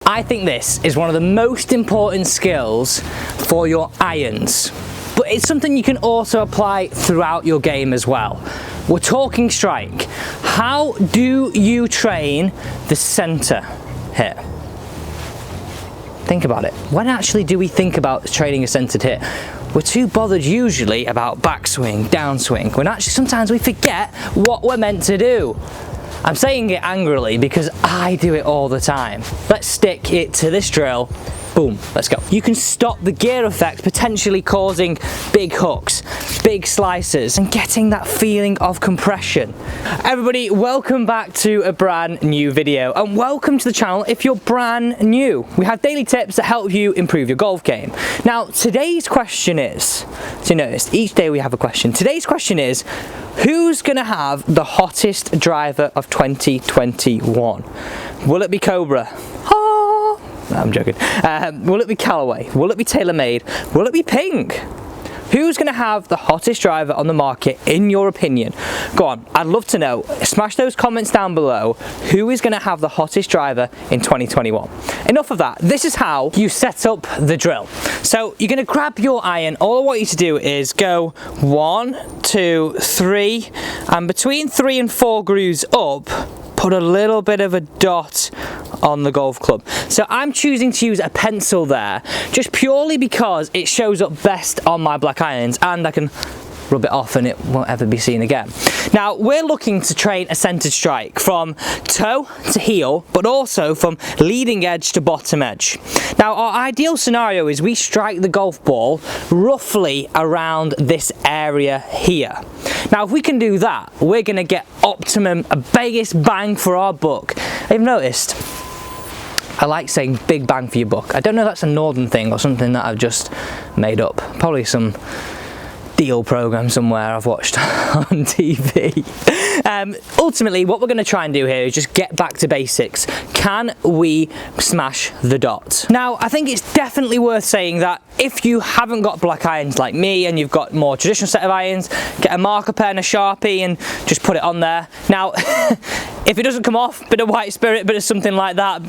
I think this is one of the most important skills for your irons, but it's something you can also apply throughout your game as well. We're talking strike. How do you train the center hit? Think about it. When actually do we think about training a centered hit? We're too bothered usually about backswing, downswing, when actually sometimes we forget what we're meant to do. I'm saying it angrily because I do it all the time. Let's stick it to this drill. Boom, let's go. You can stop the gear effect potentially causing big hooks, big slices, and getting that feeling of compression. Everybody, welcome back to a brand new video, and welcome to the channel if you're brand new. We have daily tips that help you improve your golf game. Now, today's question is, so you notice, each day we have a question. Today's question is, who's gonna have the hottest driver of 2021? Will it be Cobra? No, I'm joking. Will it be Callaway? Will it be TaylorMade? Will it be Ping? Who's going to have the hottest driver on the market in your opinion? Go on, I'd love to know. Smash those comments down below. Who is going to have the hottest driver in 2021? Enough of that. This is how you set up the drill. So you're going to grab your iron. All I want you to do is go 1, 2, 3, and between 3 and 4 grooves up, put a little bit of a dot on the golf club. So I'm choosing to use a pencil there just purely because it shows up best on my black irons and I can rub it off and it won't ever be seen again. Now we're looking to train a centered strike from toe to heel, but also from leading edge to bottom edge. Now our ideal scenario is we strike the golf ball roughly around this area here. Now if we can do that, we're going to get optimum, biggest bang for our buck. I've noticed I like saying big bang for your buck. I don't know if that's a northern thing or something that I've just made up. Probably some deal program somewhere I've watched on TV. Ultimately, what we're going to try and do here is just get back to basics. Can we smash the dot? Now, I think it's definitely worth saying that if you haven't got black irons like me and you've got more traditional set of irons, get a marker pen, a Sharpie, and just put it on there. Now, if it doesn't come off, bit of white spirit, bit of something like that,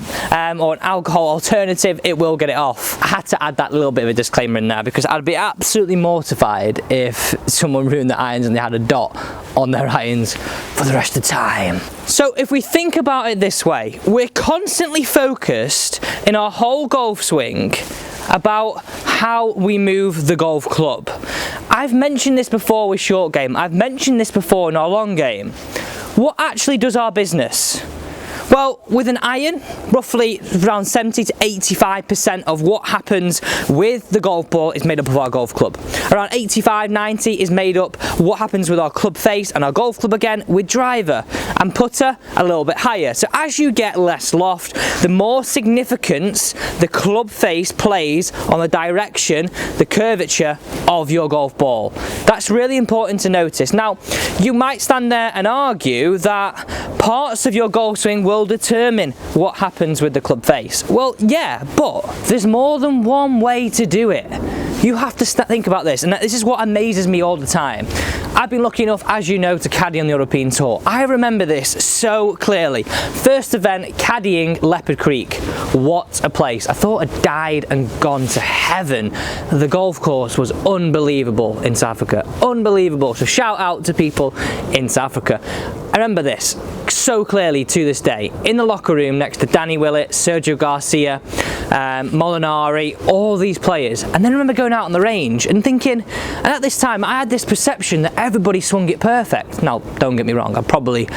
or an alcohol alternative, it will get it off. I had to add that little bit of a disclaimer in there because I'd be absolutely mortified if someone ruined the irons and they had a dot on their irons for the rest of the time. So if we think about it this way, we're constantly focused in our whole golf swing about how we move the golf club. I've mentioned this before with short game, I've mentioned this before in our long game. What actually does our business? Well, with an iron, roughly around 70 to 85% of what happens with the golf ball is made up of our golf club. Around 85, 90 is made up what happens with our club face and our golf club again with driver and putter a little bit higher. So as you get less loft, the more significance the club face plays on the direction, the curvature of your golf ball. That's really important to notice. Now, you might stand there and argue that parts of your golf swing will determine what happens with the club face. Well, yeah, but there's more than one way to do it. You have to think about this, and this is what amazes me all the time. I've been lucky enough, as you know, to caddy on the European Tour. I remember this so clearly. First event, caddying Leopard Creek. What a place. I thought I'd died and gone to heaven. The golf course was unbelievable in South Africa. Unbelievable. So shout out to people in South Africa. I remember this so clearly to this day. In the locker room next to Danny Willett, Sergio Garcia, Molinari, all these players. And then I remember going out on the range and thinking, and at this time I had this perception that everybody swung it perfect. Now, don't get me wrong, I've probably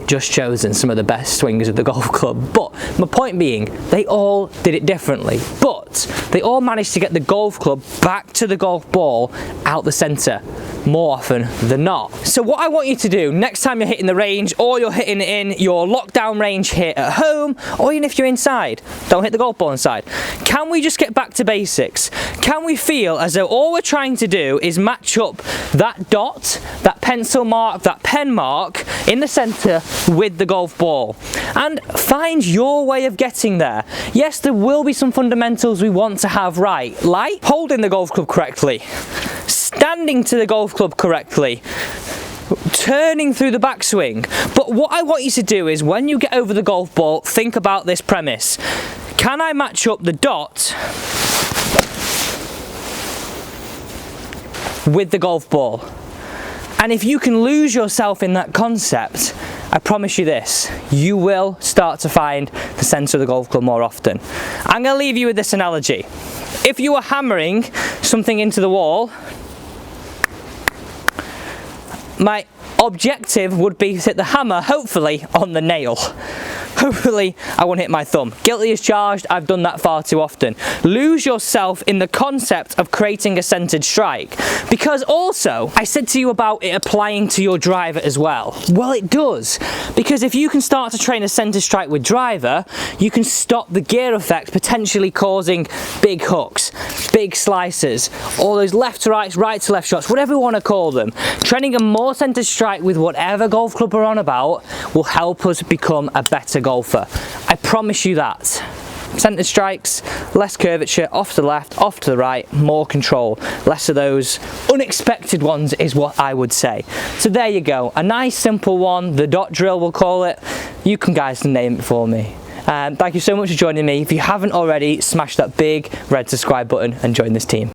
just chosen some of the best swingers of the golf club, but my point being, they all did it differently, but they all managed to get the golf club back to the golf ball out the centre more often than not. So what I want you to do next time you're hitting the range, or you're hitting it in your lockdown range here at home, or even if you're inside, don't hit the golf ball inside. Can we just get back to basics? Can we feel as though all we're trying to do is match up that dot, that pencil mark, that pen mark in the centre with the golf ball, and find your way of getting there? Yes, there will be some fundamentals we want to have right, like holding the golf club correctly, standing to the golf club correctly, turning through the backswing. But what I want you to do is, when you get over the golf ball, think about this premise. can I match up the dot with the golf ball? And if you can lose yourself in that concept, I promise you this, you will start to find the centre of the golf club more often. I'm going to leave you with this analogy. If you were hammering something into the wall, my objective would be to hit the hammer, hopefully, on the nail. Hopefully I won't hit my thumb. Guilty as charged, I've done that far too often. Lose yourself in the concept of creating a centered strike. Because also, I said to you about it applying to your driver as well. Well, it does. Because if you can start to train a centered strike with driver, you can stop the gear effect potentially causing big hooks, big slices, all those left to right to left shots, whatever you want to call them. Training a more centered strike with whatever golf club we're on about will help us become a better golfer. I promise you that. Centre strikes, less curvature, off to the left, off to the right, more control, less of those unexpected ones is what I would say. So there you go, a nice simple one, the dot drill we'll call it. You guys can name it for me. Thank you so much for joining me. If you haven't already, smash that big red subscribe button and join this team.